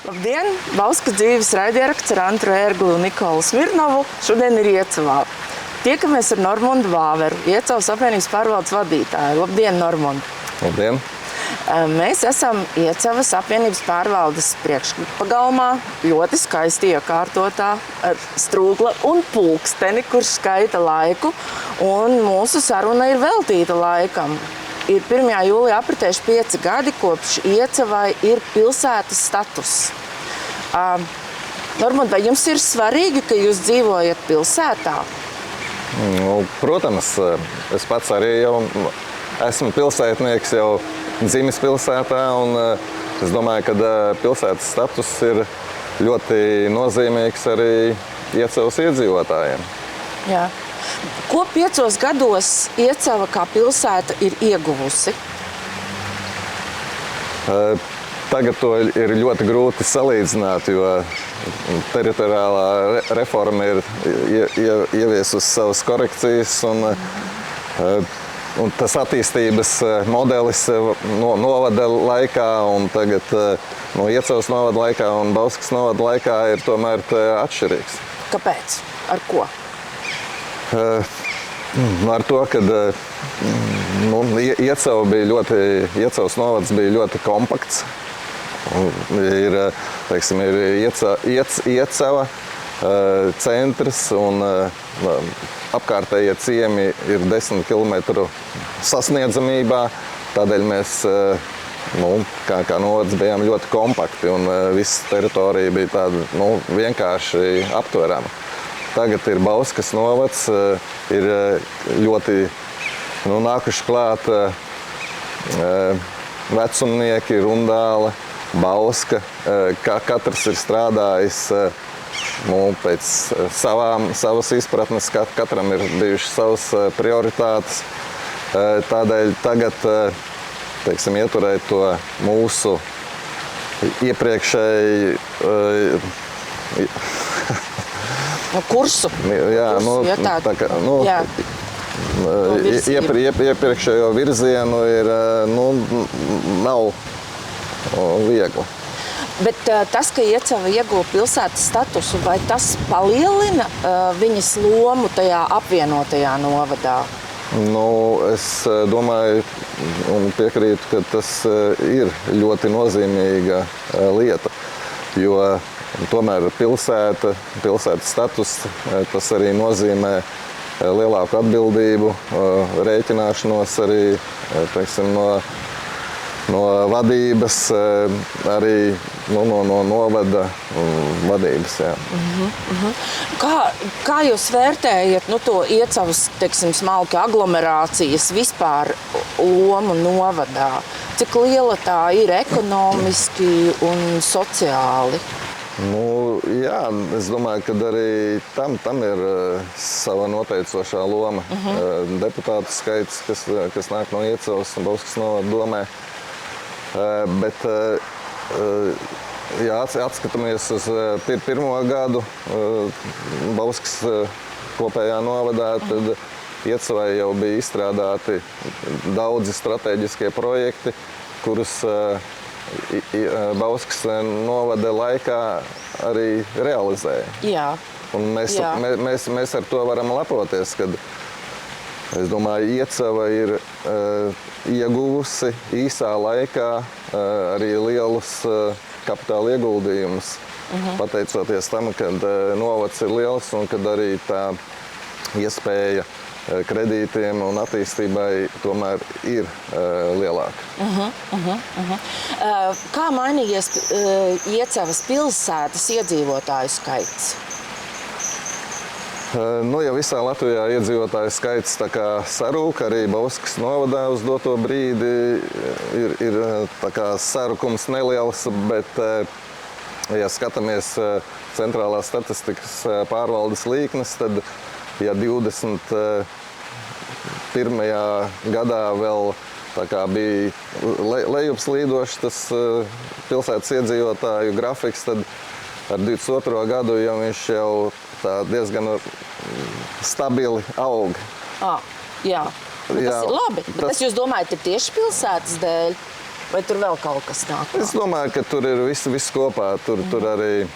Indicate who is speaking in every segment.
Speaker 1: Labdien! Bauskas dzīves raidieraksts ar Antru Ērgli un Nikolu Smirnovu šodien ir Iecavā. Tiekamies ar Normundu Vāveru, Iecavas apvienības pārvaldes vadītāju. Labdien, Normund!
Speaker 2: Labdien!
Speaker 1: Mēs esam Iecavas apvienības pārvaldes priekšpagalmā, ļoti skaisti iekārtotā ar strūkla un pulksteni, kurš skaita laiku, un mūsu saruna ir veltīta laikam. Ir 1. jūlijā apritējuši 5 gadi, kopš Iecavai ir pilsētas status. Normund, vai jums ir svarīgi, ka jūs dzīvojat pilsētā?
Speaker 2: Protams, es pats arī jau esmu pilsētnieks, jau dzimis pilsētā, un es domāju, ka pilsētas status ir ļoti nozīmīgs arī Iecavas iedzīvotājiem.
Speaker 1: Jā. Ko 5 gados Iecava kā pilsēta ir ieguvusi?
Speaker 2: Tagad to ir ļoti grūti salīdzināt, jo teritoriālā reforma ir ieviesusi savas korekcijas, un tas attīstības modelis novada laikā, un tagad no Iecavas novada laikā un Bauskas novada laikā ir tomēr atšķirīgs.
Speaker 1: Kāpēc? Ar ko?
Speaker 2: Ar to, ka Iecavas novads bija ļoti kompakts. Ir Iecava centrs un apkārtējie ciemi ir 10 km sasniedzamībā. Tādēļ mēs, kā novads, bijām ļoti kompakti un visa teritorija bija tāda vienkārši aptverama. Tagad ir Bauskas novads, ir ļoti nākuši klāt vecumnieki, Rundāla, Bauska. Katrs ir strādājis pēc savas izpratnes, katram ir bijušas savas prioritātes. Tādēļ tagad, ieturēt to mūsu iepriekšēji
Speaker 1: kursu.
Speaker 2: Jā, iepriekšējo virzienu ir, nav viegli.
Speaker 1: Bet tas, ka Iecava ieguva pilsētas statusu, vai tas palielina viņas lomu tajā apvienotajā novadā?
Speaker 2: Es domāju un piekrītu, ka tas ir ļoti nozīmīga lieta, jo tomēr pilsētas status, tas arī nozīmē lielāku atbildību, rēķināšanos arī, no vadības, arī no novada vadības. Jā.
Speaker 1: Kā jūs vērtējat to Iecavas, smalki aglomerācijas vispār lomu novadā? Cik liela tā ir ekonomiski un sociāli?
Speaker 2: Jā, es domāju, ka arī tam ir sava noteicošā loma. Deputātu skaits, kas nāk no Iecavas un Bauskas novada domē. Bet, ja atskatāmies uz pirmo gadu Bauskas kopējā novadā, tad Iecavai jau bija izstrādāti daudzi strateģiskie projekti, kurus Bauskas novada laikā arī realizēja.
Speaker 1: Jā.
Speaker 2: Un mēs ar to varam lepoties, kad, es domāju, Iecava ir ieguvusi īsā laikā arī lielus kapitāla ieguldījumus, pateicoties tam, kad novads ir liels un kad arī tā iespēja kredītiem un attīstībai tomēr ir lielāka.
Speaker 1: Kā mainījies Iecavas pilsētas iedzīvotāju skaits?
Speaker 2: Ja visā Latvijā iedzīvotāju skaits sarūk, arī Bauskas novadā uz doto brīdi ir sarukums neliels, bet, ja skatāmies centrālās statistikas pārvaldes līknes, tad ja 21. gadā vēl bija lejupslīdošs tas pilsētas iedzīvotāju grafiks, tad ar 22. gadu jau viņš jau diezgan stabili aug.
Speaker 1: Jā, tas ir labi. Bet tas jūs domājat, ir tieši pilsētas dēļ? Vai tur vēl kaut kas nāk?
Speaker 2: Es domāju, ka tur ir viss kopā. Tur arī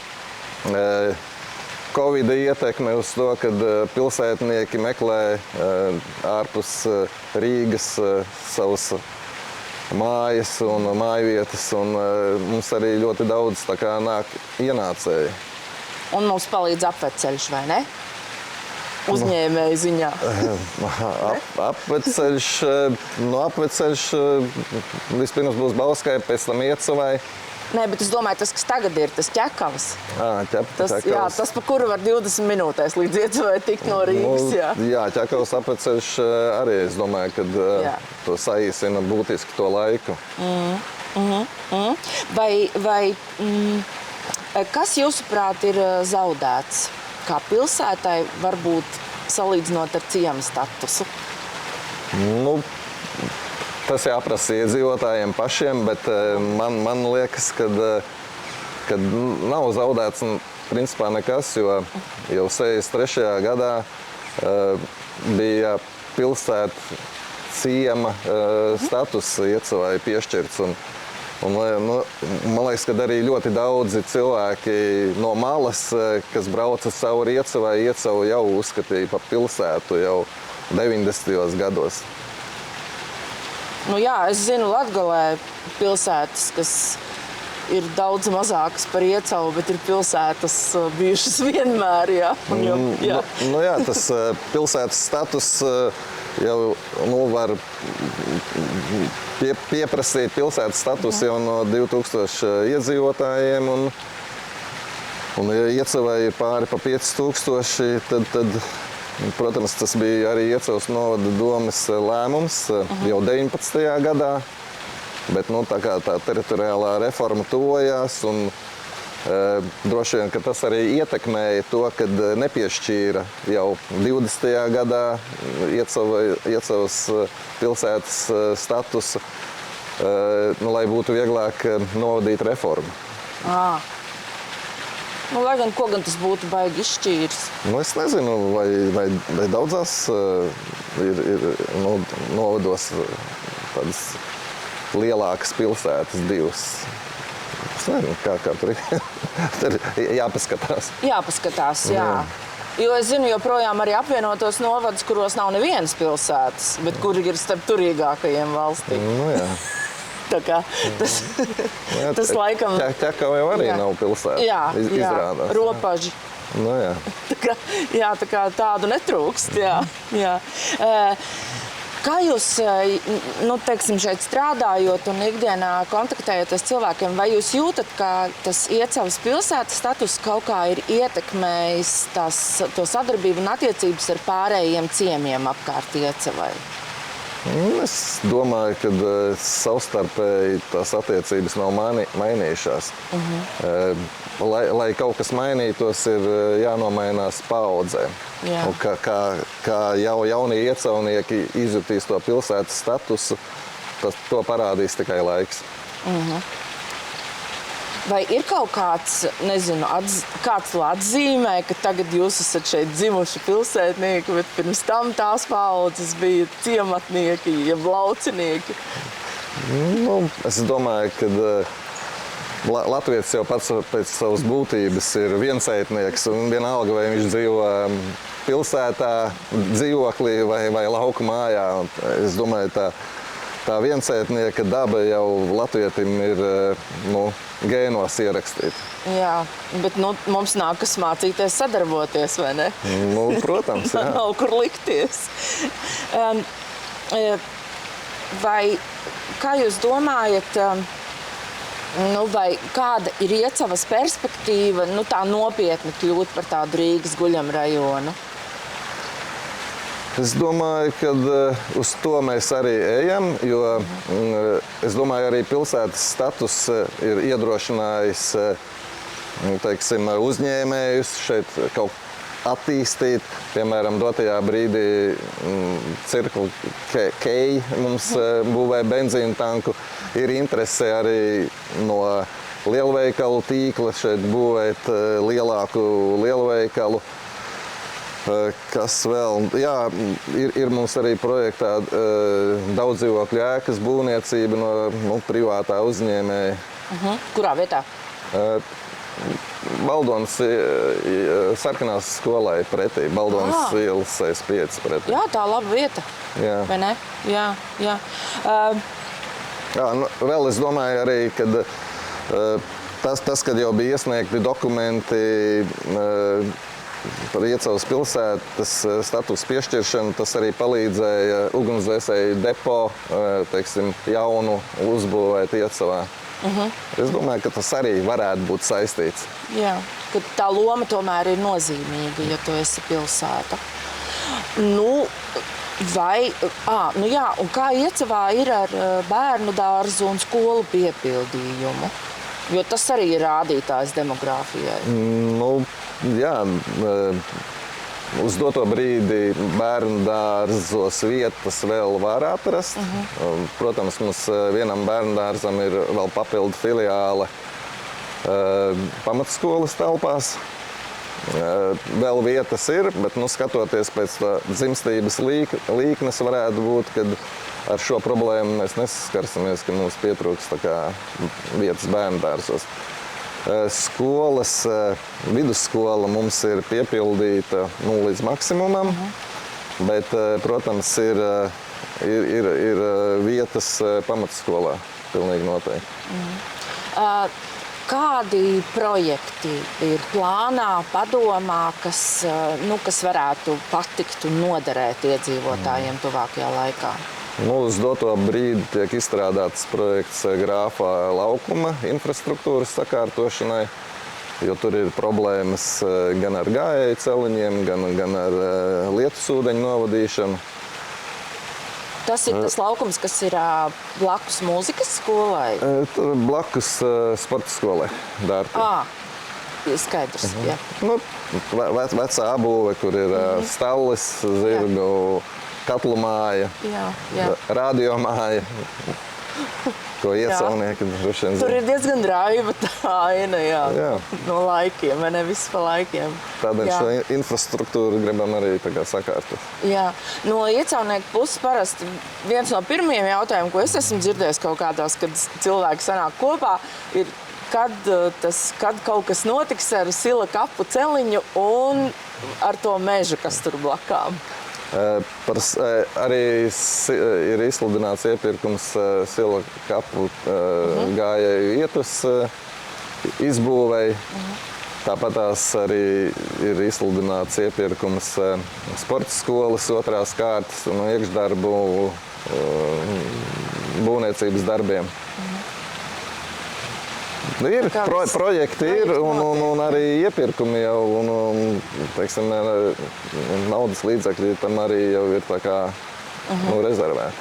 Speaker 2: Covid ietekme uz to, kad pilsētnieki meklē ārpus Rīgas savus mājas un mājvietas, un mums arī ļoti daudz tā kā nāk ienācēji.
Speaker 1: Un mums palīdz apveceļš, vai ne? Uzņēmēju ziņā.
Speaker 2: Apveceļš vispirms būs Bauskai, pēc tam Iecavai.
Speaker 1: Nē, bet es domāju, tas, kas tagad ir, tas ķekavs.
Speaker 2: Ķekavs.
Speaker 1: Jā, tas, pa kuru var 20 minūtēs līdz Iecavai tikt no Rīgas.
Speaker 2: Jā, ķekavs apveceļš arī, es domāju, ka to saīsina būtiski to laiku.
Speaker 1: Kas, jūsuprāt, ir zaudēts? Kā pilsētai varbūt salīdzinot ar ciema statusu?
Speaker 2: Tas jāprasa iedzīvotājiem pašiem, bet man liekas, ka nav zaudēts principā nekas, jo jau 63. gadā bija pilsēta ciema status Iecavai piešķirts. Man liekas, ka arī ļoti daudzi cilvēki no malas, kas brauca cauri Iecavai, Iecavu jau uzskatīja par pilsētu jau 90. gados.
Speaker 1: Jā, es zinu Latgalē pilsētas, kas ir daudz mazākas par Iecavu, bet ir pilsētas bijušas vienmēr,
Speaker 2: Tas pilsētas status jau var pieprasīt pilsētas status jau no 2000 iedzīvotājiem, un Iecavai ir pāri pa 5000, tad protams, tas bija arī Iecavas novada domes lēmums jau 19. gadā, bet tā kā tā teritoriālā reforma tuvojās, un droši vien, ka tas arī ietekmēja to, kad nepiešķīra jau 20. gadā Iecavas pilsētas statusu, lai būtu vieglāk novadīt reformu.
Speaker 1: Lai gan, ko gan tas būtu baigi izšķīris?
Speaker 2: Es nezinu, vai daudzās ir novados tādas lielākas pilsētas divas. Es nezinu, kā tur ir. Tur jāpaskatās.
Speaker 1: Jāpaskatās, jā. Jo es zinu joprojām arī apvienotos novadus, kuros nav nevienas pilsētas, bet kuri ir starp turīgākajiem valstī.
Speaker 2: Jā.
Speaker 1: Tā kā tas laikam...
Speaker 2: Ķekava jau arī nav pilsēta, izrādās.
Speaker 1: Ropaži. Tā kā tādu netrūkst, jā. Kā jūs, teiksim, šeit strādājot un ikdienā kontaktējoties cilvēkiem, vai jūs jūtat, ka tas Iecavas pilsētas status kaut kā ir ietekmējis to sadarbību un attiecības ar pārējiem ciemiem apkārt Iecavai?
Speaker 2: Es domāju, ka savstarpēji tās attiecības nav mainījušās. Lai kaut kas mainītos, ir jānomainās paaudzēm. Kā jau jaunie iecavnieki izjutīs to pilsētas statusu, to parādīs tikai laiks.
Speaker 1: Vai ir kaut kāds, nezinu, kāds to atzīmē, ka tagad jūs esat šeit dzimuši pilsētnieki, bet pirms tam tās paaudzes bija ciematnieki, jeb laucinieki?
Speaker 2: Es domāju, ka latvietis jau pats pēc savas būtības ir viensaitnieks, un vienalga, vai viņš dzīvo pilsētā, dzīvoklī vai lauku mājā. Es domāju, tā viensaitnieka daba jau latvietim ir gēnos ierakstīta.
Speaker 1: Jā, bet mums nākas mācīties sadarboties, vai ne?
Speaker 2: Protams, jā.
Speaker 1: Nav kur likties. Vai, kā jūs domājat, vai kāda ir Iecavas perspektīva, tā nopietni kļūt par tādu Rīgas guļamrajonu?
Speaker 2: Es domāju, ka uz to mēs arī ejam, jo es domāju, arī pilsētas status ir iedrošinājis, teiksim, uzņēmējus šeit kaut attīstīt. Piemēram, dotajā brīdī Circle K mums būvē benzīnu tanku. Ir interese arī no lielveikalu tīkla šeit būvēt lielāku lielveikalu. Kas vēl? Jā, ir mums arī projektā daudz dzīvokļu ēkas būvniecība no privātā uzņēmēja.
Speaker 1: Kurā vietā?
Speaker 2: Baldonas sarkanās skolai pretī, Baldonas ielas 5 pretī.
Speaker 1: Jā, tā laba vieta.
Speaker 2: Jā.
Speaker 1: Vai ne? Jā.
Speaker 2: Jā, vēl es domāju arī, kad tas, kad jau bija iesniegti dokumenti par Iecavas pilsētas statusa piešķiršanu, tas arī palīdzēja ugunsdzēsēju depo, teiksim, jaunu uzbūvēt Iecavā. Es domāju, ka tas arī varētu būt saistīts.
Speaker 1: Jā, ka tā loma tomēr ir nozīmīga, ja tu esi pilsēta. Nu jā, un kā Iecavā ir ar bērnu dārzu un skolu piepildījumu? Jo tas arī ir rādītājs demogrāfijai.
Speaker 2: Jā, uz doto brīdi bērnu dārzos vietas vēl var atrast. Protams, mums vienam bērnu dārzam ir vēl papildu filiāle pamatskolas telpās. Vēl vietas ir, bet skatoties pēc dzimstības līknes varētu būt, kad ar šo problēmu mēs nesaskarsimies, ka mums pietrūks vietas bērnu dārzos. Skolas, vidusskola mums ir piepildīta līdz maksimumam, bet, protams, ir vietas pamatskolā, pilnīgi noteikti.
Speaker 1: Kādi projekti ir plānā, padomā, kas varētu patikt un noderēt iedzīvotājiem tuvākajā laikā?
Speaker 2: Uz doto brīdi tiek izstrādāts projekts Grāfā laukuma infrastruktūras sakārtošanai, jo tur ir problēmas gan ar gājēju celiņiem, gan ar lietusūdeņu novadīšanu.
Speaker 1: Tas ir tas laukums, kas ir blakus mūzikas skolai?
Speaker 2: Blakus sporta skolai, Dārtā.
Speaker 1: Skaidrs, jā.
Speaker 2: Vecā apbūve, kur ir stallis, zirgu, katlu māja, radiomāja, ko iecavnieki droši vien zina.
Speaker 1: Tur ir diezgan raiba tā aina, no laikiem, vai ne viss pa laikiem.
Speaker 2: Tādēļ šo infrastruktūru gribam arī sakārtot. Jā.
Speaker 1: No iecavnieku puses parasti viens no pirmajiem jautājumiem, ko es esmu dzirdējis kaut kādās, kad cilvēki sanāk kopā, ir, kad kaut kas notiks ar Sila kapu celiņu un ar to mežu, kas tur blakām.
Speaker 2: Arī ir izsludināts iepirkums Sila kapu gājēju ietus izbūvei. Tāpat arī ir izsludināts iepirkums sporta skolas 2. kārtas un iekšdarbu būvniecības darbiem. Projekti ir un arī iepirkumi jau, un teiksim, naudas līdzekļi tam arī jau ir rezervēti.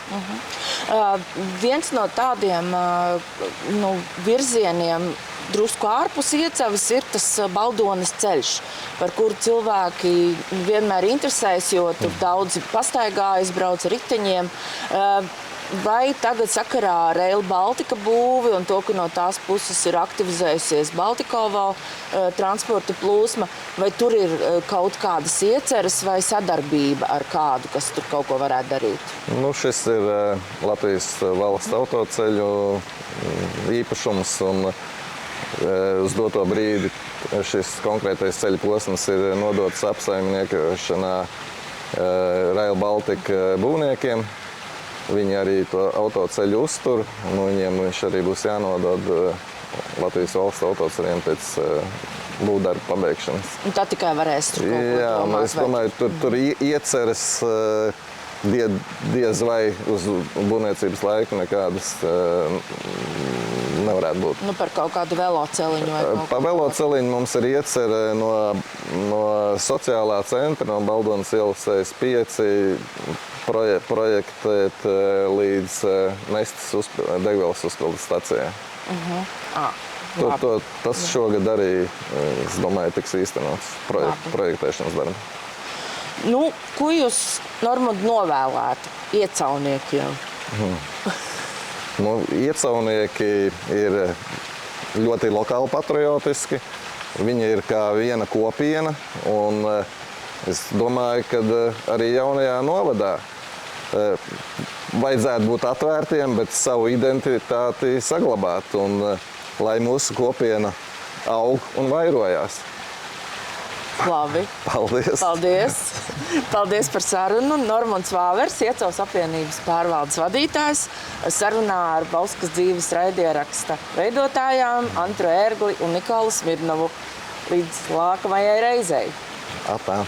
Speaker 1: Viens no tādiem virzieniem drusku ārpus Iecavas ir tas Baldonas ceļš, par kuru cilvēki vienmēr interesēs, jo tur daudzi pastaigājas, brauc ar riteņiem. Vai tagad sakarā ar Rail Baltica būvi un to, ka no tās puses ir aktivizējusies Baltikovo transporta plūsma, vai tur ir kaut kādas ieceres vai sadarbība ar kādu, kas tur kaut ko varētu darīt?
Speaker 2: Šis ir Latvijas valsts autoceļu īpašums un uz doto brīdi šis konkrētais ceļa posms ir nodots apsaimniekošanā Rail Baltica būvniekiem. Viņi arī to autoceļu uztur, un viņiem viņš arī būs jānodod Latvijas valsts autoceļiem pēc būvdarba pabeigšanas.
Speaker 1: Un tā tikai varēs tur kaut ko domāt?
Speaker 2: Es domāju, tur ieceres diez vai uz būvniecības laiku nekādas nevarētu būt.
Speaker 1: Par kaut kādu veloceliņu vai kaut ko?
Speaker 2: Pa veloceliņu mums ir iecere no sociālā centra, no Baldonas ielas 5, projektēt līdz Mestas degvielas uzpildes stacijai. Tas šogad arī, es domāju, tiks īstenots projektēšanas darbi.
Speaker 1: Ko jūs, Normund, novēlētu iecavniekiem?
Speaker 2: Iecavnieki ir ļoti lokāli patriotiski. Viņi ir kā viena kopiena, un Es domāju, ka arī jaunajā novadā vajadzētu būt atvērtiem, bet savu identitāti saglabāt, un lai mūsu kopiena aug un vairojās.
Speaker 1: Labi.
Speaker 2: Paldies!
Speaker 1: Paldies! Paldies par sarunu. Normunds Vāvers, Iecavas apvienības pārvaldes vadītājs, sarunā ar Bauskas dzīves raidieraksta veidotājām Antru Ērgli un Nikolu Smirnovu. Līdz nākamajai reizei!
Speaker 2: Atā!